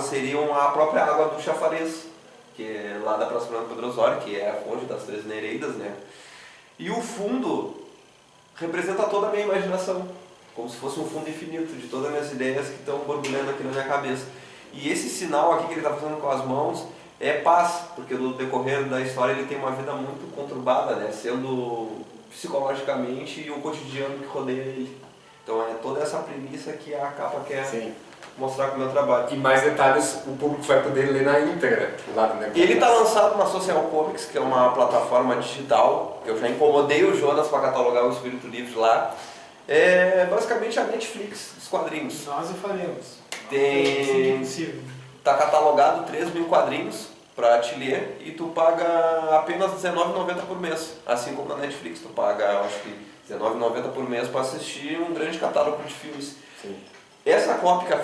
seriam a própria água do chafariz, que é lá da Praça Fernando Pedro Osório, que é a fonte das Três Nereidas, né? E o fundo representa toda a minha imaginação, como se fosse um fundo infinito de todas as minhas ideias que estão borbulhando aqui na minha cabeça. E esse sinal aqui que ele está fazendo com as mãos é paz, porque no decorrer da história ele tem uma vida muito conturbada, né? Sendo psicologicamente e o cotidiano que rodeia ele. Então é toda essa premissa que a capa quer mostrar com o meu trabalho. E mais detalhes o público vai poder ler na íntegra lá do negócio. Ele está lançado na Social Comics, que é uma plataforma digital. Eu já incomodei o Jonas para catalogar o Espírito Livre lá. É basicamente a Netflix dos quadrinhos. Nós o faremos. Tem... Está catalogado 3.000 quadrinhos para te ler e tu paga apenas R$19,90 por mês. Assim como na Netflix, tu paga, acho que R$19,90 por mês para assistir um grande catálogo de filmes. Sim. Essa cópia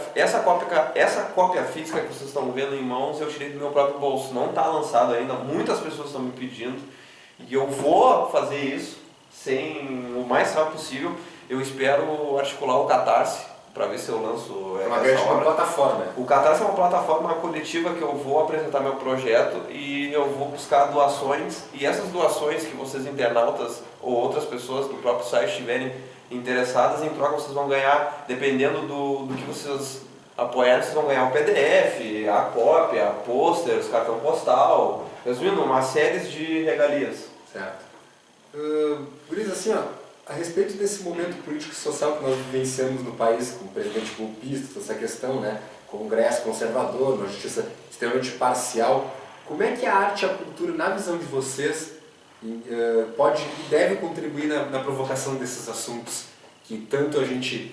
física que vocês estão vendo em mãos eu tirei do meu próprio bolso. Não está lançado ainda, muitas pessoas estão me pedindo. E eu vou fazer isso o mais rápido possível. Eu espero articular o Catarse para ver se eu lanço uma grande plataforma. O Catarse é uma plataforma coletiva que eu vou apresentar meu projeto e eu vou buscar doações. E essas doações que vocês internautas ou outras pessoas do próprio site estiverem interessadas, em troca vocês vão ganhar, dependendo do que vocês apoiarem, vocês vão ganhar o PDF, a cópia, pôster, cartão postal, resumindo, uma série de regalias. Certo. Guris, assim, ó, a respeito desse momento político e social que nós vivenciamos no país, com o presidente golpista, essa questão, né, Congresso conservador, uma justiça extremamente parcial, como é que a arte e a cultura, na visão de vocês, pode e deve contribuir na provocação desses assuntos que tanto a gente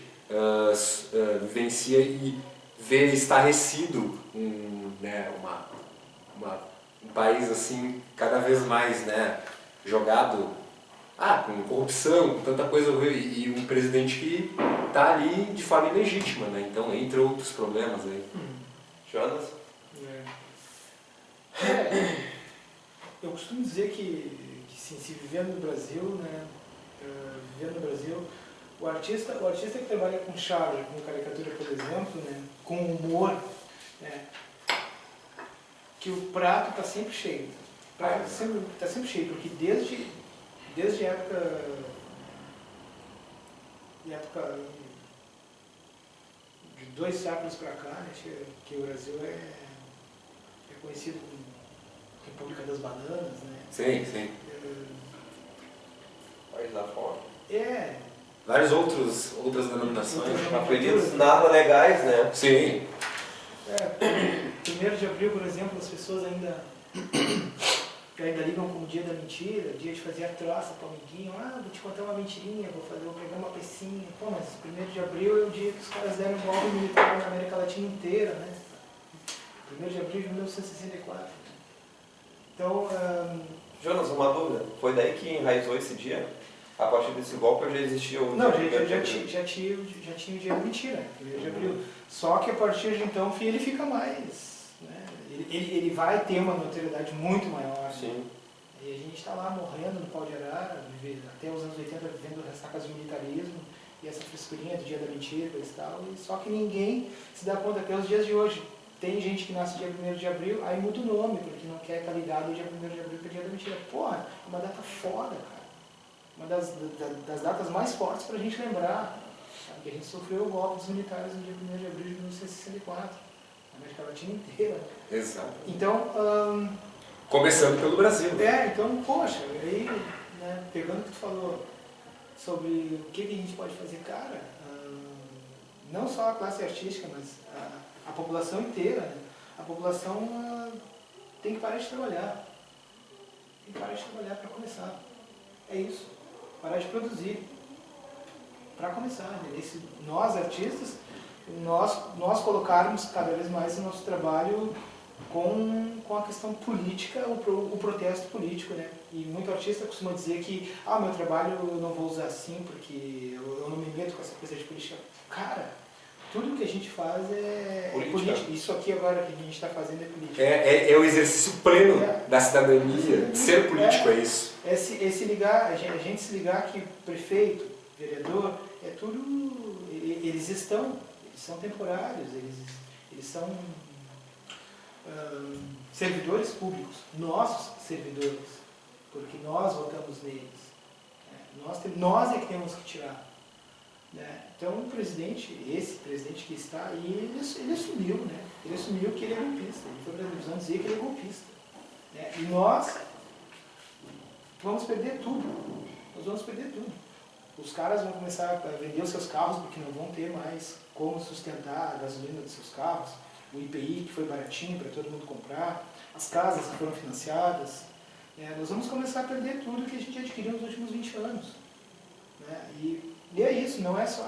vivencia e vê estarrecido um país assim cada vez mais, né, jogado com corrupção, com tanta coisa e um presidente que está ali de forma ilegítima, né? Então, entre outros problemas aí. Jonas? Eu costumo dizer que se vivendo no Brasil, né, o artista que trabalha com charge, com caricatura, por exemplo, né, com humor, né, que o prato está sempre cheio. O prato está sempre cheio, porque desde a época de 2 séculos para cá, né, que o Brasil é conhecido como República das Bananas, né? Sim, sim. País da fome. Várias outras denominações. Apelidos nada legais, né? Sim. 1º de abril, por exemplo, as pessoas ainda ligam como dia da mentira, dia de fazer a troça para o amiguinho. Vou te contar uma mentirinha, vou pegar uma pecinha. Pô, mas 1º de abril é o dia que os caras deram um golpe militar na América Latina inteira, né? 1º de abril de 1964. Então... Jonas, uma dúvida. Foi daí que enraizou esse dia? A partir desse golpe já existia o... Não, já tinha o dia da mentira, 1º de abril. Só que a partir de então ele fica mais... né? Ele vai ter uma notoriedade muito maior. Sim. Né? E a gente está lá morrendo no pau de arara, até os anos 80 vivendo ressacas de militarismo, e essa frescurinha do dia da mentira e tal. Só que ninguém se dá conta até os dias de hoje. Tem gente que nasce dia 1º de abril, aí muda o nome, porque não quer estar ligado o dia 1º de abril que é dia da mentira. Porra, é uma data foda, cara. Uma das datas mais fortes para a gente lembrar. Sabe? Que a gente sofreu o golpe dos militares no dia 1º de abril de 1964. Na América Latina inteira. Exato. Então... começando pelo Brasil. Então, poxa, aí, né, pegando o que tu falou sobre o que a gente pode fazer, cara, não só a classe artística, mas a população inteira, né? A população tem que parar de trabalhar. Tem que parar de trabalhar para começar. É isso. Parar de produzir. Para começar. Né? Nós, artistas, nós colocarmos cada vez mais o nosso trabalho com a questão política, o protesto político, né? E muito artista costuma dizer que meu trabalho eu não vou usar assim porque eu não me meto com essa coisa de política. Cara, tudo que a gente faz é política. Isso aqui agora que a gente está fazendo é política. É o exercício pleno da cidadania. Ser político é isso. A gente se ligar que prefeito, vereador, é tudo... Eles são temporários, eles são servidores públicos, nossos servidores, porque nós votamos neles. Nós é que temos que tirar. Né? Então o presidente, esse presidente que está aí, ele assumiu, né? Ele assumiu que ele é golpista, ele foi para a televisão dizer que ele é golpista. Né? E nós vamos perder tudo, nós vamos perder tudo. Os caras vão começar a vender os seus carros porque não vão ter mais como sustentar a gasolina dos seus carros, o IPI que foi baratinho para todo mundo comprar, as casas que foram financiadas. Nós vamos começar a perder tudo que a gente adquiriu nos últimos 20 anos. Né? E é isso, não é só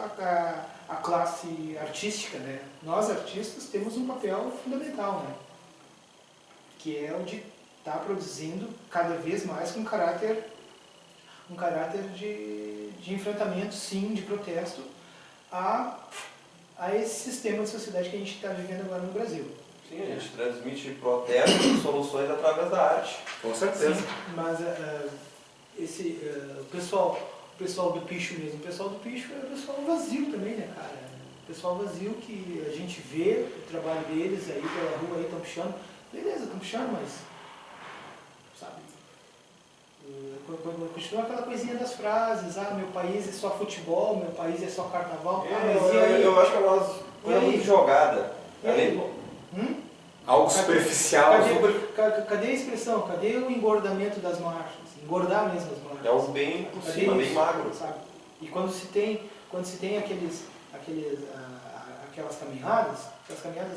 a classe artística. Né? Nós, artistas, temos um papel fundamental, né? Que é o de estar produzindo cada vez mais com um caráter de enfrentamento, sim, de protesto a esse sistema de sociedade que a gente está vivendo agora no Brasil. Sim, a gente transmite protestos e soluções através da arte. Com certeza. Sim, mas o pessoal do picho mesmo, o pessoal do picho é o pessoal vazio também, né, cara? O pessoal vazio que a gente vê o trabalho deles aí pela rua, aí estão pichando. Beleza, estão pichando, mas, sabe, continua aquela coisinha das frases, meu país é só futebol, meu país é só carnaval. Mas e aí? Eu acho que é uma coisa muito jogada. Algo superficial. Cadê a expressão? Cadê o engordamento das marchas? Engordar mesmo as marchas. É algo bem por cima, bem magro. Sabe? E quando se tem aquelas caminhadas,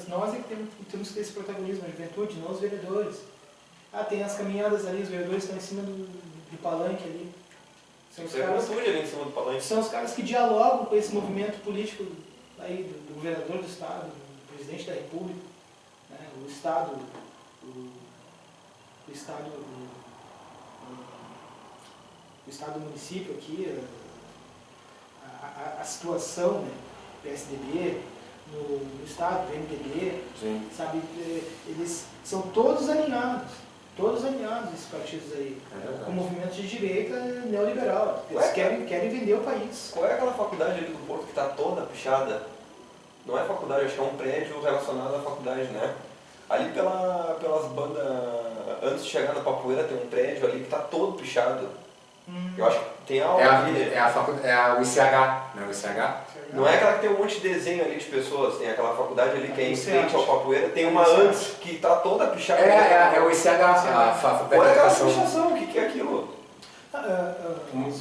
nós é que temos que ter esse protagonismo, a juventude, não os vereadores. Tem as caminhadas ali, os vereadores estão em cima do palanque ali. São os caras, ali em cima do palanque. São os caras que dialogam com esse movimento político aí do governador do estado, do presidente da república, né? O estado do município aqui, a situação, né? PSDB, no estado, do MDB, sim, sabe, eles são todos alinhados esses partidos aí, com movimentos de direita neoliberal. Eles querem vender o país. Qual é aquela faculdade ali do Porto que está toda pichada? Não é faculdade, acho que é um prédio relacionado à faculdade, né? Ali pelas bandas, antes de chegar na Papoeira, tem um prédio ali que está todo pichado. Eu acho que tem algo ali. É o ICH, não é o ICH? Não é aquela que tem um monte de desenho ali de pessoas, tem aquela faculdade ali que é em frente ao Papoeira, tem uma antes que está toda pichada. É o ICH, a Faculdade de Olha aquela Educação. pichação, o que é aquilo?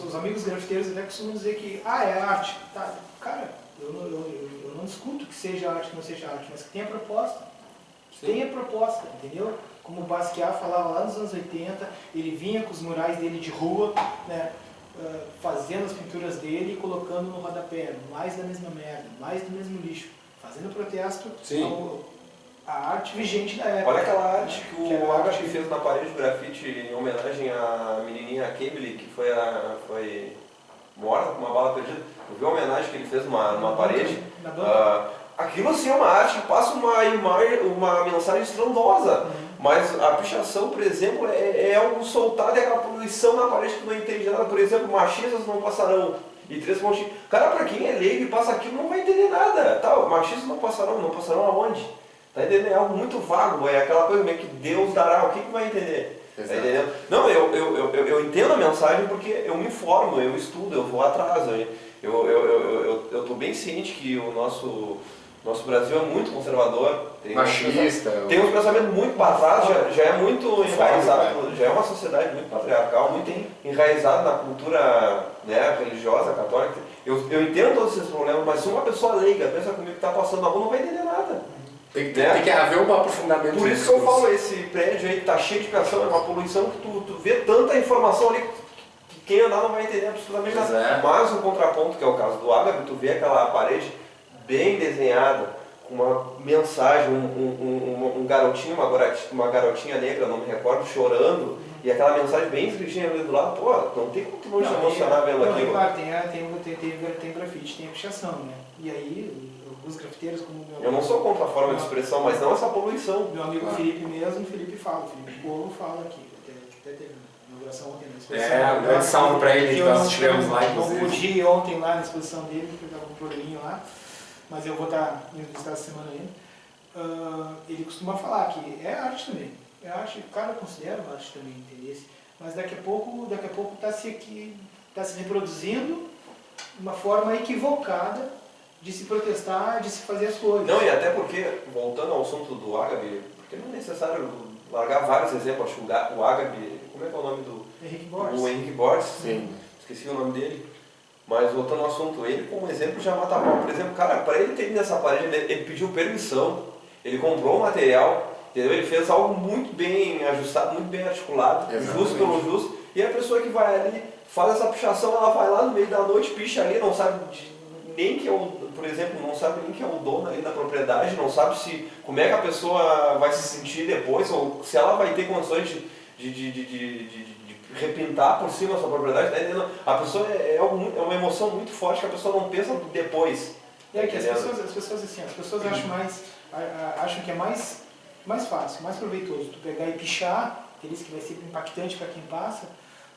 Os amigos grafiteiros até costumam dizer que é arte. Tá, cara, eu não discuto que seja arte, que não seja arte, mas que tenha proposta. Tenha proposta, entendeu? Como o Basquiat falava lá nos anos 80, ele vinha com os murais dele de rua, né, fazendo as pinturas dele e colocando no rodapé, mais da mesma merda, mais do mesmo lixo, fazendo protesto à arte vigente da época. Olha aquela arte que o Agassi fez na parede do grafite em homenagem à menininha Kimberly, que foi morta com uma bala perdida. Eu vi a homenagem que ele fez numa parede. Aquilo assim é uma arte que passa uma mensagem estrondosa. Mas a pichação, por exemplo, é algo soltado, é aquela poluição na parede que tu não entende nada. Por exemplo, machistas não passarão. E 3 pontinhos. Cara, pra quem é leigo e passa aquilo não vai entender nada. Machistas não passarão aonde? Tá entendendo? É algo muito vago, é aquela coisa meio que Deus dará, o que vai entender? Tá entendendo? Não, eu entendo a mensagem porque eu me informo, eu estudo, eu vou atrás. Eu tô bem ciente que o nosso Brasil é muito conservador. Machista. Tem um pensamento muito para trás, já é muito enraizado, já é uma sociedade muito patriarcal, muito enraizada na cultura, né, religiosa, católica. Eu entendo todos esses problemas, mas se uma pessoa leiga pensa comigo que está passando na rua, não vai entender nada. Tem que haver um aprofundamento. Por isso que eu falo, esse prédio aí que está cheio de pichação, é uma poluição que tu vê tanta informação ali que quem andar não vai entender absolutamente nada. Mas o contraponto, que é o caso do Ágape, tu vê aquela parede bem desenhada, com uma mensagem, um garotinho, uma garotinha negra, não me recordo, chorando, e aquela mensagem bem escritinha ali do lado, não tem como tu não se emocionar vendo aquilo. Claro, tem grafite, tem a pichação, né? E aí, os grafiteiros, como eu não sou contra a forma de expressão, mas não essa poluição. Meu amigo Felipe mesmo, Felipe Povo fala aqui, até teve inauguração ontem na exposição. Um grande salve pra ele, que nós estivemos lá, inclusive. Eu pude ir ontem lá na exposição dele, porque eu estava com um probleminha lá, mas eu vou estar indo visitar essa semana ainda. ele costuma falar que é arte também. É arte, o cara considera arte também, interesse, mas daqui a pouco está se reproduzindo uma forma equivocada de se protestar, de se fazer as coisas. Não, e até porque, voltando ao assunto do Agabe, porque não é necessário largar vários exemplos, acho que o Agabe, como é que é o nome do... Henrique Borges. O Henrique Borges, Sim. Esqueci o nome dele. Mas voltando ao assunto, ele como exemplo já mata a pau. Por exemplo, cara, para ele ter ido nessa parede, ele pediu permissão, ele comprou o material, entendeu? Ele fez algo muito bem ajustado, muito bem articulado, justo pelo justo. E a pessoa que vai ali, faz essa pichação, ela vai lá no meio da noite, picha ali, não sabe nem que é o, por exemplo, não sabe nem que é o dono ali da propriedade, não sabe como é que a pessoa vai se sentir depois, ou se ela vai ter condições de repintar por cima a sua propriedade, tá entendendo? A pessoa é uma emoção muito forte que a pessoa não pensa depois. E é que as pessoas acham que é mais fácil, mais proveitoso tu pegar e pichar, isso que vai ser impactante para quem passa,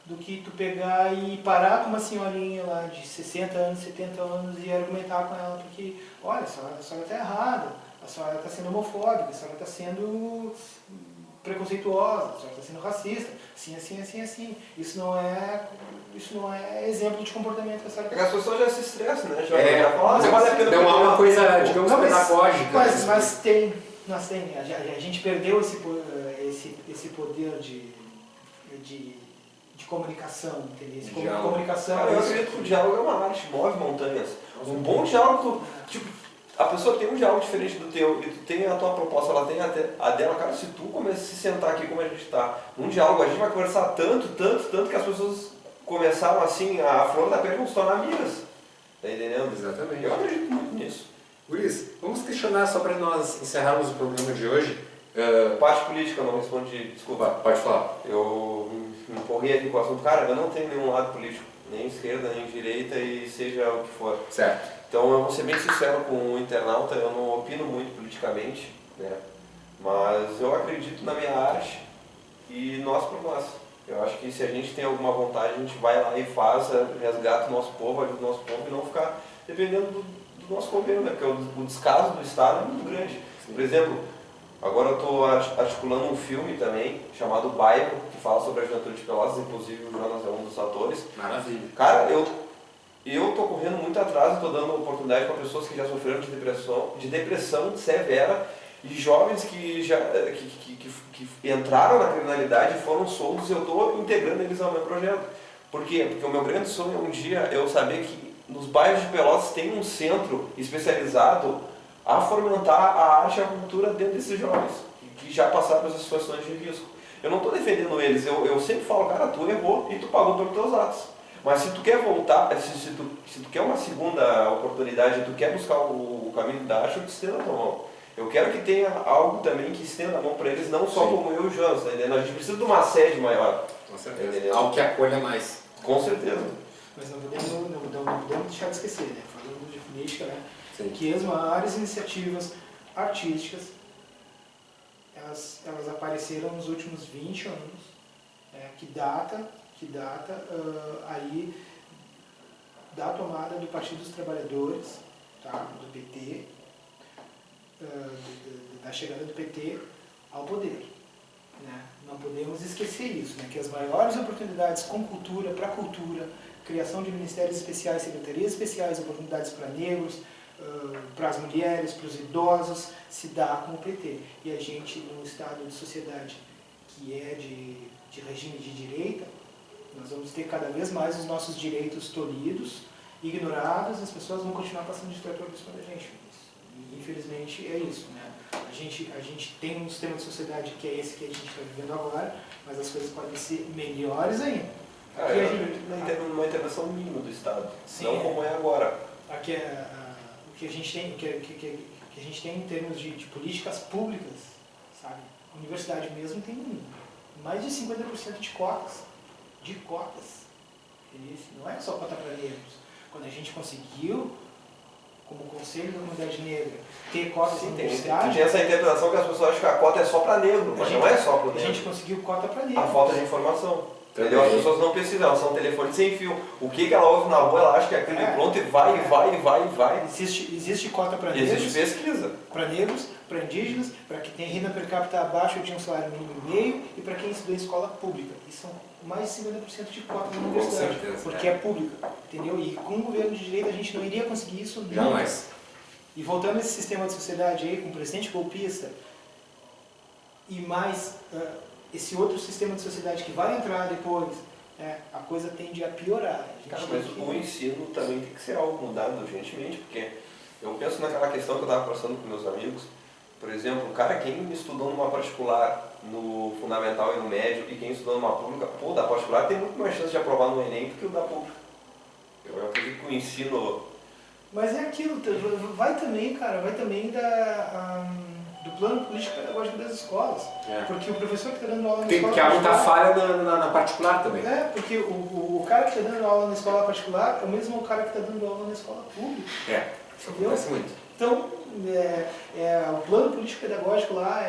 do que tu pegar e parar com uma senhorinha lá de 60 anos, 70 anos e argumentar com ela, porque, olha, a senhora está errada, a senhora está sendo homofóbica, a senhora está sendo preconceituosa, a senhora está sendo racista, assim. Isso não é exemplo de comportamento que a senhora... Porque as pessoas já se estressam, né? Já falam, não vale a pena... Não há uma coisa, digamos, pedagógica. Mas a gente perdeu esse poder de comunicação, entendeu? Comunicação. Cara, eu acredito que o diálogo é uma arte, move montanhas. Um bom diálogo, a pessoa tem um diálogo diferente do teu, e tu tem a tua proposta, ela tem a dela, cara, se tu começar a se sentar aqui como a gente está, num diálogo, a gente vai conversar tanto que as pessoas começaram assim, a flor da pele vão se tornar amigas. Tá entendendo? Exatamente. Eu acredito muito nisso. Luiz, vamos questionar só para nós encerrarmos o programa de hoje. Parte política, eu não respondi, desculpa. Pode falar. Eu me empolguei aqui com o assunto. Cara, eu não tenho nenhum lado político, nem esquerda, nem direita e seja o que for. Certo. Então eu vou ser bem sincero com o internauta, eu não opino muito politicamente, né? Mas eu acredito na minha arte e nós por nós. Eu acho que se a gente tem alguma vontade, a gente vai lá e faz, resgata o nosso povo, ajuda o nosso povo e não ficar dependendo do nosso governo, né? Porque o descaso do Estado é muito grande. Sim. Por exemplo, agora eu estou articulando um filme também, chamado Bairro, que fala sobre a juventude de Pelotas, inclusive o Jonas é um dos atores. Maravilha. Cara, eu estou correndo muito atrás, estou dando oportunidade para pessoas que já sofreram de depressão severa e jovens que entraram na criminalidade e foram soltos e eu estou integrando eles ao meu projeto. Por quê? Porque o meu grande sonho é um dia eu saber que nos bairros de Pelotas tem um centro especializado a fomentar a arte e a cultura dentro desses jovens, que já passaram por essas situações de risco. Eu não estou defendendo eles, eu sempre falo, cara, tu errou e tu pagou pelos teus atos. Mas se tu quer voltar, se tu quer uma segunda oportunidade, tu quer buscar o caminho da arte, eu te estendo a tua mão. Eu quero que tenha algo também que estenda a mão para eles, não só Sim. como eu e o Jonas, tá entendendo? A gente precisa de uma sede maior. Com certeza. Algo que acolha mais. Com certeza. Mas não podemos deixar de esquecer, né? Falando de política, né? Sim. Que as maiores iniciativas artísticas, elas apareceram nos últimos 20 anos, que data aí da tomada do Partido dos Trabalhadores, tá? Do PT, da chegada do PT ao poder. Né? Não podemos esquecer isso, né? Que as maiores oportunidades com cultura, para cultura, criação de ministérios especiais, secretarias especiais, oportunidades para negros, para as mulheres, para os idosos, se dá com o PT. E a gente, num estado de sociedade que é de regime de direita, nós vamos ter cada vez mais os nossos direitos tolhidos, ignorados, e as pessoas vão continuar passando de trator por cima da gente. E, infelizmente é isso, né? A gente tem um sistema de sociedade que é esse que a gente está vivendo agora, mas as coisas podem ser melhores ainda. Uma intervenção mínima do Estado, Sim, não como é agora. O que a gente tem em termos de políticas públicas, sabe? A universidade mesmo tem mais de 50% de cotas. Não é só cota para negros. Quando a gente conseguiu, como Conselho da Comunidade Negra, ter cotas na universidade... Tem essa interpretação que as pessoas acham que a cota é só para negro, mas não é só para o negro. A gente conseguiu cota para negro. A falta de informação. Entendeu? As pessoas não pesquisam, elas são telefones sem fio. O que ela ouve na rua, ela acha que é aquilo pronto e vai. Existe cota para negros. Existe pesquisa. Para negros, para indígenas, para quem tem renda per capita abaixo de um salário mínimo e meio e para quem estuda em escola pública. E são mais de 50% de cota na universidade, certeza, porque é pública, entendeu? E com o governo de direita a gente não iria conseguir isso nunca. Jamais. E voltando a esse sistema de sociedade aí, com o presidente golpista e mais esse outro sistema de sociedade que vai entrar depois, a coisa tende a piorar. Cara, mas o ensino também tem que ser algo mudado urgentemente, porque eu penso naquela questão que eu estava conversando com meus amigos. Por exemplo, quem estudou numa particular no fundamental e no médio e quem estudou numa pública, da particular tem muito mais chance de aprovar no Enem do que o da pública. Eu acredito que o ensino... Mas é aquilo, vai também do plano político pedagógico das escolas. Porque o professor que está dando aula na escola Tem que há muita falha na particular também. Porque o cara que está dando aula na escola particular é o mesmo cara que está dando aula na escola pública. Isso acontece muito. Então, o plano político pedagógico lá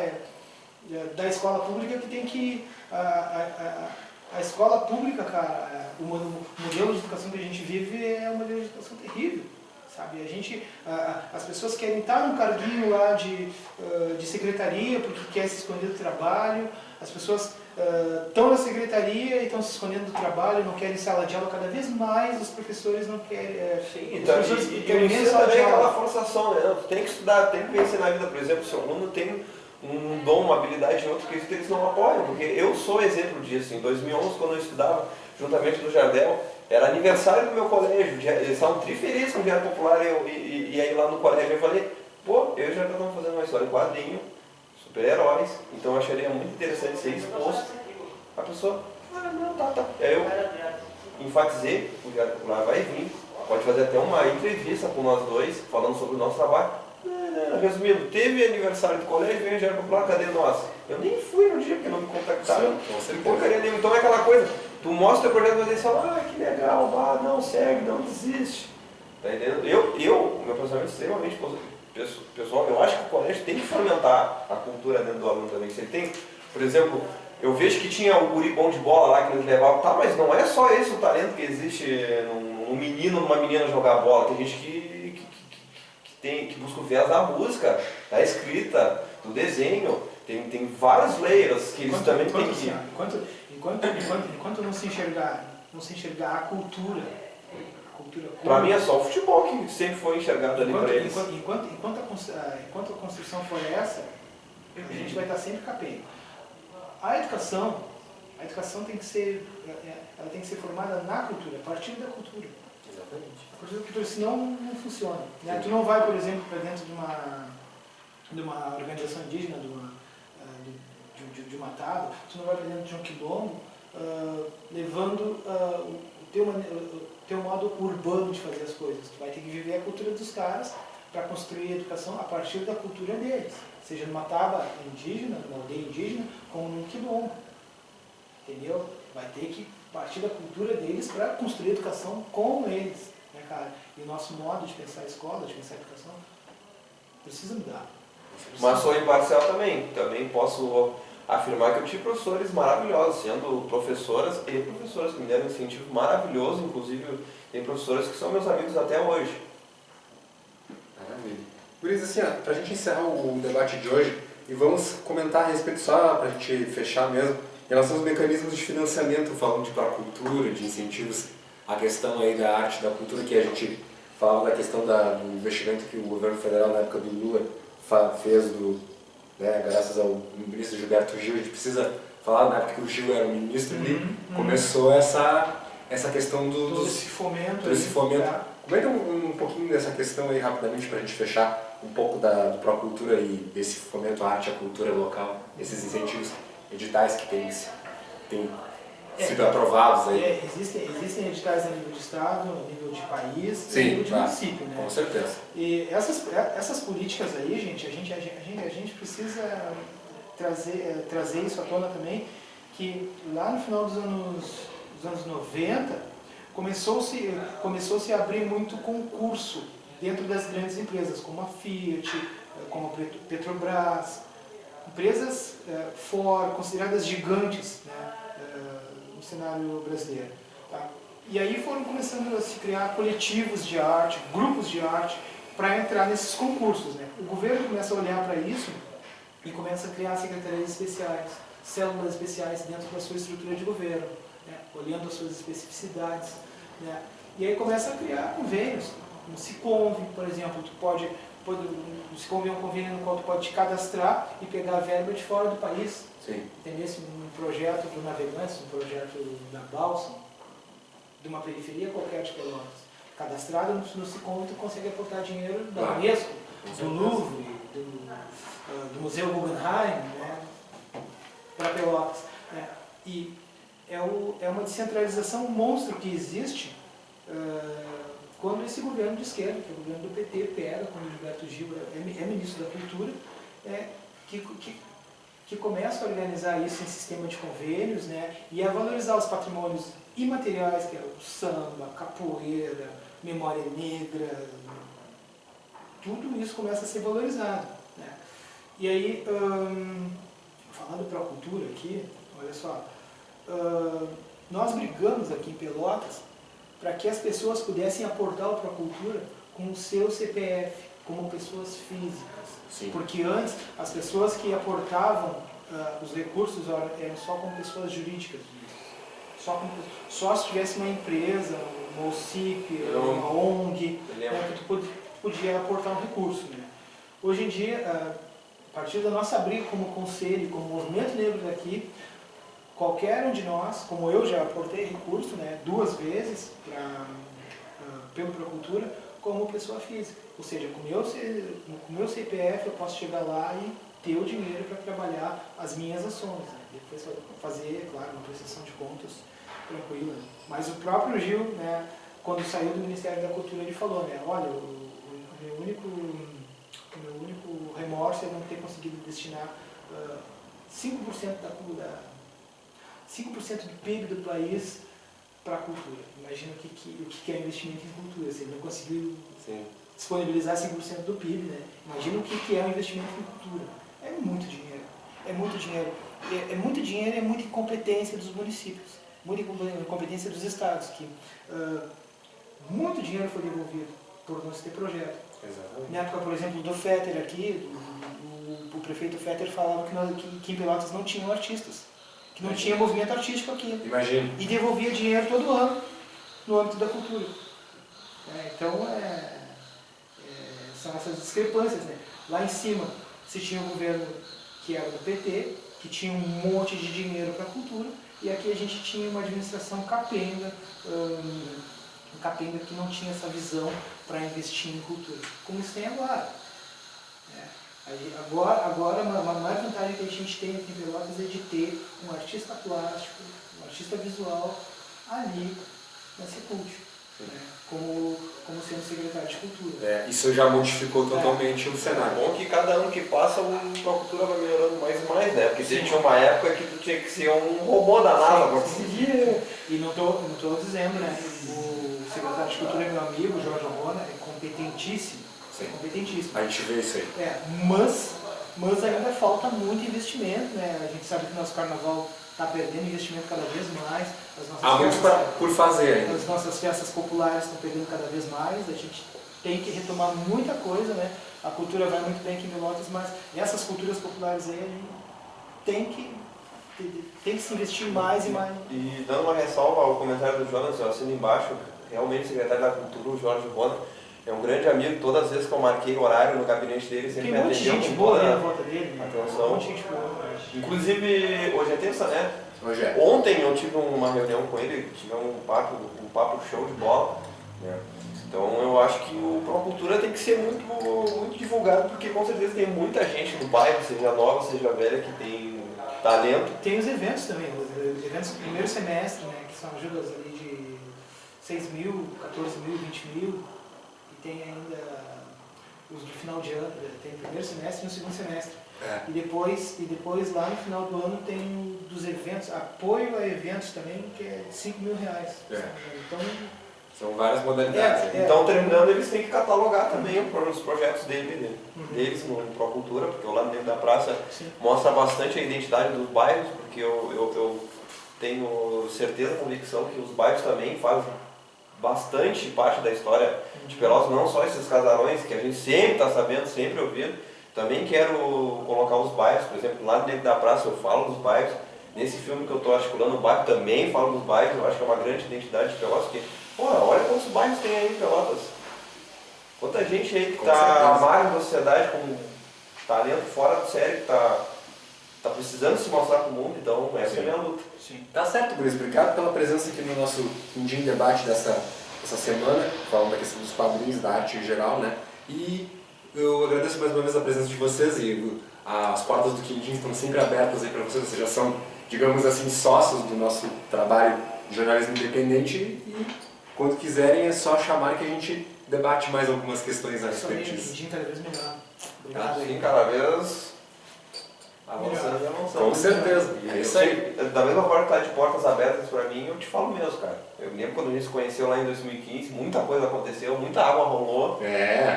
da escola pública que tem que... A escola pública, cara, o modelo de educação que a gente vive é um modelo de educação terrível. Sabe? As pessoas querem estar num carguinho lá de secretaria porque quer se esconder do trabalho. As pessoas estão na secretaria e estão se escondendo do trabalho, não querem sala de aula. Cada vez mais os professores não querem. Sim, então, e o ensino também é aquela forçação, né? Tu tem que estudar, tem que vencer na vida. Por exemplo, se o aluno tem um dom, uma habilidade em outro quesito, eles não apoiam. Porque eu sou exemplo disso. Em 2011, quando eu estudava juntamente no Jardel, era aniversário do meu colégio, eles estavam trifelizes com o Diário Popular e aí lá no colégio eu falei, eu já estava fazendo uma história em quadrinho, super-heróis, então eu acharia muito interessante ser exposto. A pessoa, não, tá. Aí eu enfatizei, o Diário Popular vai vir, pode fazer até uma entrevista com nós dois, falando sobre o nosso trabalho. Resumindo, teve aniversário do colégio, veio o Diário Popular, cadê nós? Eu nem fui no dia porque não me contactaram. Porcaria nenhuma. Então é aquela coisa, tu mostra o projeto, mas eles falam, que legal, não segue, não desiste. Tá entendendo? Meu pensamento é extremamente pessoal, eu acho que o colégio tem que fomentar a cultura dentro do aluno também. Se ele tem, por exemplo, eu vejo que tinha o guri bom de bola lá que eles levavam, mas não é só esse o talento que existe num menino, numa menina jogar bola. Tem gente que busca o viés da música, da escrita, do desenho. Tem vários layers que eles também têm que... Enquanto não se enxergar a cultura para mim é só o futebol que sempre foi enxergado ali para eles. Enquanto a construção for essa, a gente vai estar sempre capenga. A educação tem que ser formada na cultura, a partir da cultura. Exatamente. A partir da cultura, senão não funciona. Né? Tu não vai, por exemplo, para dentro de uma organização indígena, de uma tábua, tu não vai para dentro de um quilombo levando o teu modo urbano de fazer as coisas. Tu vai ter que viver a cultura dos caras para construir a educação a partir da cultura deles. Seja numa tábua indígena, numa aldeia indígena, como num quilombo. Entendeu? Vai ter que partir da cultura deles para construir a educação com eles. Né, cara? E o nosso modo de pensar a escola, de pensar a educação, precisa mudar. Mas sou imparcial também. Também posso afirmar que eu tive professores maravilhosos, sendo professoras e professores que me deram um incentivo maravilhoso, inclusive tem professores que são meus amigos até hoje. Maravilha. Por isso, assim, para a gente encerrar o debate de hoje, e vamos comentar a respeito, só para a gente fechar mesmo, em relação aos mecanismos de financiamento, falando para a cultura, de incentivos, a questão aí da arte, da cultura, que a gente falava da questão do investimento que o governo federal, na época do Lula, fez graças ao ministro Gilberto Gil. A gente precisa falar, na época que o Gil era o ministro ali, começou essa questão desse fomento. Comenta um pouquinho dessa questão aí rapidamente para a gente fechar um pouco do pró-cultura e desse fomento à arte, à cultura local, esses incentivos editais que têm sido aprovados aí. Existem editais a nível de estado, a nível de país, sim, a nível de município, né? Com certeza. E essas políticas aí, gente, a gente precisa trazer isso à tona também, que lá no final dos anos 90 começou-se a abrir muito concurso dentro das grandes empresas, como a Fiat, como a Petrobras, empresas consideradas gigantes, né, no cenário brasileiro. Tá? E aí foram começando a se criar coletivos de arte, grupos de arte, para entrar nesses concursos. Né? O governo começa a olhar para isso e começa a criar secretarias especiais, células especiais dentro da sua estrutura de governo, né? Olhando as suas especificidades. Né? E aí começa a criar convênios, como o Siconv, por exemplo, o Siconv é um convênio no qual tu pode te cadastrar e pegar a verba de fora do país. Sim. Entendeu? Um projeto do Navegantes, um projeto da Balsa, de uma periferia qualquer de Pelotas. Cadastrado no Siconv, tu consegue aportar dinheiro da Unesco, do Louvre, do Museu Guggenheim, né? Para Pelotas. Né? E é uma descentralização monstro que existe quando esse governo de esquerda, que é o governo do PT, pega, quando o Gilberto Gil é ministro da Cultura, que começa a organizar isso em sistema de convênios, né, e a valorizar os patrimônios imateriais, que é o samba, capoeira, memória negra, tudo isso começa a ser valorizado. Né. E aí, falando para a cultura aqui, olha só, nós brigamos aqui em Pelotas para que as pessoas pudessem aportar para a cultura com o seu CPF, como pessoas físicas. Sim. Porque antes, as pessoas que aportavam os recursos eram só com pessoas jurídicas. Só se tivesse uma empresa, uma OCIP, uma ONG, né, que tu podia aportar um recurso. Né. Hoje em dia, a partir da nossa briga como conselho, como movimento negro daqui, qualquer um de nós, como eu já aportei recurso, né, 2 vezes pelo Procultura, como pessoa física. Ou seja, com o meu CPF eu posso chegar lá e ter o dinheiro para trabalhar as minhas ações. Né? Depois fazer, claro, uma prestação de contas tranquila. Mas o próprio Gil, né, quando saiu do Ministério da Cultura, ele falou, né, olha, o meu único remorso é não ter conseguido destinar 5% 5% do PIB do país para a cultura. Imagina o que é investimento em cultura. Se ele não conseguiu disponibilizar 5% do PIB, né? Imagina o que é um investimento em cultura. É muito dinheiro. É muito dinheiro. É muito dinheiro e é muita incompetência dos municípios. Muita incompetência dos estados. Que muito dinheiro foi devolvido por não se ter projeto. Exatamente. Na época, por exemplo, do Fetter aqui, o prefeito Fetter falava que em Pelotas não tinham artistas. Que não tinha movimento artístico aqui. Imagina. E devolvia dinheiro todo ano no âmbito da cultura. Então, são essas discrepâncias. Né? Lá em cima, se tinha um governo que era do PT, que tinha um monte de dinheiro para a cultura, e aqui a gente tinha uma administração capenga, que não tinha essa visão para investir em cultura. Como isso tem agora. Agora a maior vantagem que a gente tem aqui em Pelotas é de ter um artista plástico, um artista visual ali na Secult, né, como sendo secretário de cultura. Isso já modificou totalmente o cenário. É bom que cada ano que passa a cultura vai melhorando mais e mais, né? Porque tinha uma época que tu tinha que ser um robô da NASA para conseguir. E não tô dizendo, né? O secretário de cultura é meu amigo, Jorge Rona, é competentíssimo. Competentíssimo. A gente vê isso aí. Mas ainda falta muito investimento, né? A gente sabe que o nosso carnaval está perdendo investimento cada vez mais. Há muito por fazer ainda. As nossas festas populares estão perdendo cada vez mais. A gente tem que retomar muita coisa, né? A cultura vai muito bem aqui em Pelotas, mas essas culturas populares aí a gente tem que se investir mais e mais. E dando uma ressalva ao comentário do Jonas, eu assino embaixo, realmente o secretário da Cultura, o Jorge Rona, é um grande amigo. Todas as vezes que eu marquei horário no gabinete dele, sempre me atendeu com toda a volta dele, atenção. Muita gente boa. Inclusive, hoje é terça, né? Hoje é. Ontem eu tive uma reunião com ele, tivemos um papo show de bola. Né? Então eu acho que o Procultura tem que ser muito divulgado, porque com certeza tem muita gente no bairro, seja nova, seja velha, que tem talento. Tem os eventos também, os eventos do primeiro semestre, né, que são ajudas ali de 6 mil, 14 mil, 20 mil, e tem ainda os de final de ano, tem o primeiro semestre e o segundo semestre. E depois lá no final do ano tem dos eventos, apoio a eventos também, que é 5 mil reais. Então, são várias modalidades. Então, terminando, eles têm que catalogar também os projetos deles no Procultura, porque lá dentro da praça mostra bastante a identidade dos bairros, porque eu tenho certeza, convicção que os bairros também fazem bastante parte da história de Pelotas, não só esses casarões que a gente sempre está sabendo, sempre ouvindo. Também quero colocar os bairros, por exemplo, lá dentro da praça eu falo dos bairros. Nesse filme que eu estou articulando o bairro também falo dos bairros, eu acho que é uma grande identidade de Pelotas, porque, pô, olha quantos bairros tem aí em Pelotas. Quanta gente aí que está à margem da sociedade com talento fora do sério, que está precisando se mostrar para o mundo, então essa é a minha luta. Sim. Tá certo, Guris. Obrigado pela presença aqui no nosso Quindim Debate dessa semana, falando da questão dos quadrinhos, da arte em geral, né? E eu agradeço mais uma vez a presença de vocês e as portas do Quindim estão sempre abertas aí para vocês já são, digamos assim, sócios do nosso trabalho de jornalismo independente e quando quiserem é só chamar que a gente debate mais algumas questões a respeito disso. O Quindim cada vez melhor. Tá, Obrigado. sim, cada vez avançando e avançando. Com certeza. É isso aí. Da mesma forma que tá de portas abertas pra mim, eu te falo mesmo, cara. Eu lembro quando a gente se conheceu lá em 2015, muita coisa aconteceu, muita água rolou.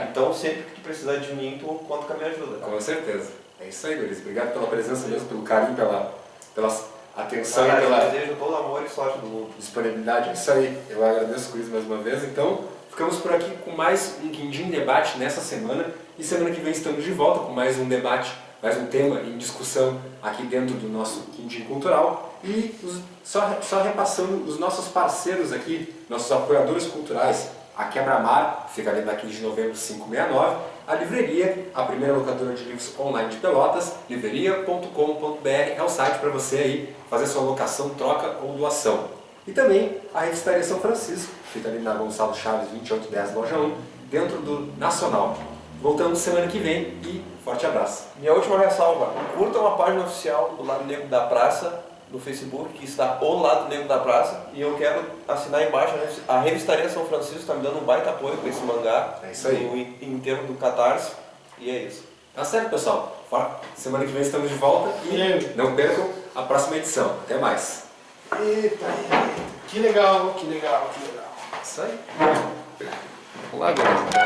Então sempre que tu precisar de mim, tu conta com a minha ajuda. Cara. Com certeza. É isso aí, Guris. Obrigado pela presença mesmo, pelo carinho, pela atenção e Eu pela desejo todo amor e sorte do mundo. disponibilidade. É isso aí. Eu agradeço, Guris, mais uma vez. Então, ficamos por aqui com mais um Quindim Debate nessa semana. E semana que vem estamos de volta com mais um debate, mais um tema em discussão aqui dentro do nosso Quindim Cultural. E só repassando os nossos parceiros aqui, nossos apoiadores culturais, a Quebra-Mar, fica ali na 15 de novembro 569, a Livraria, a primeira locadora de livros online de Pelotas, livraria.com.br é o site para você aí fazer sua locação, troca ou doação. E também a Revistaria São Francisco, fica ali na Gonçalo Chaves 2810, loja 1, dentro do Nacional. Voltamos semana que vem e forte abraço. Minha última ressalva, curtam a página oficial do Lado Negro da Praça, no Facebook, que está O Lado Negro da Praça, e eu quero assinar embaixo, a Revistaria São Francisco está me dando um baita apoio com esse mangá, É isso aí. em termos do Catarse, e é isso. Tá certo, pessoal. Semana que vem estamos de volta e não percam a próxima edição. Até mais. Eita, que legal, que legal, que legal. Isso aí. Vamos lá, galera.